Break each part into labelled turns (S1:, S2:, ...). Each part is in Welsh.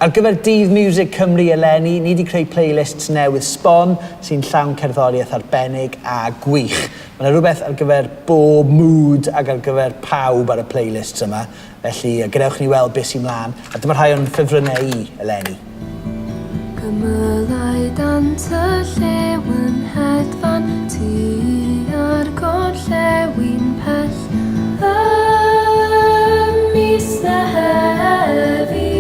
S1: Ar gyfer Dydd Miwsig Cymru eleni, ni wedi creu playlists newydd sbon sy'n llawn cerddoriaeth arbennig a gwych. Mae yna rhywbeth ar gyfer bob mood ac ar gyfer pawb ar y playlists yma, felly gadewch ni weld beth sy'n mlaen, a dyma rhai o'n ffefrynnau i eleni.
S2: Cymylau dant y llewn hedfan, tu ar gorllewin pell, mis Mehefin.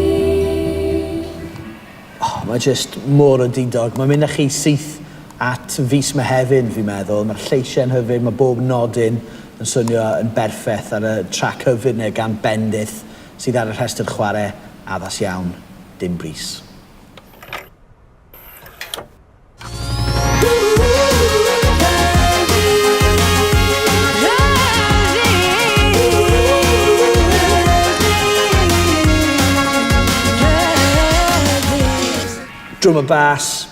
S1: Mae jyst mor o didog. Mae'n mynd â chi syth at fis Mehefin, fi'n meddwl. Mae'r lleisiau'n hyfryd, mae bob nodyn yn swnio yn berffaith ar y trac hyfryd neu gan bendith sydd ar y rhestr chwarae addas iawn, dim bris. Drum a bass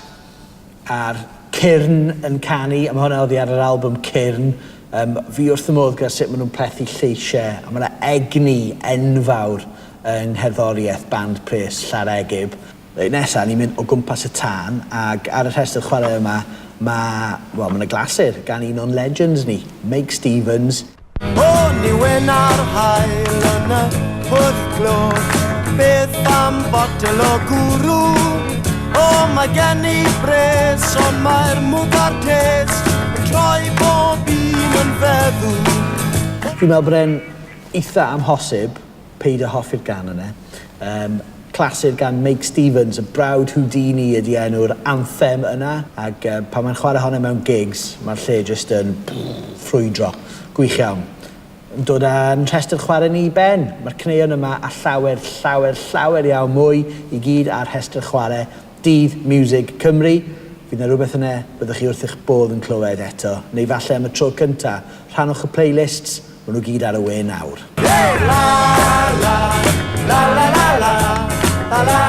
S1: a'r cyrn yn canu, a mae hwnna oddi ar yr album Cyrn. Fi wrth y modd gyda sut maen nhw'n plethu lleisiau, a mae yna egni enfawr yng ngherddoriaeth band pres Llaregib. Nesa, ni'n mynd o gwmpas y tân, ac ar y rhestr chwarae yma, mae yna glasur gan un o'n legends ni, Dyma Huw Stephens.
S3: O ni wyn ar hael yn y pwll glwb, beth am botel o gwrw. O, mae gen I bres, ond mae'r mwgar tes yn troi bob un yn feddw.
S1: Fi'n meddwl bod e'n eitha amhosib peidio hoffi'r gan yna. Clasur gan Dyma Huw Stephens, y brawd Houdini ydi enw'r anthem yna, ac pan mae'n chwarae honna mewn gigs, mae'r lle jyst yn ffrwydro, gwych iawn. Yn dod â'n rhestr chwarae ni I ben. Mae'r caneuon yma a llawer iawn mwy I gyd ar rhestr chwarae Dydd Miwsig Cymru. Fydd yna rhywbeth yna byddwch chi wrth eich bodd yn clywed eto, neu falle am y tro cynta, rhannwch y playlists, maen nhw gyd ar y we nawr.
S3: La la la la la la la la la.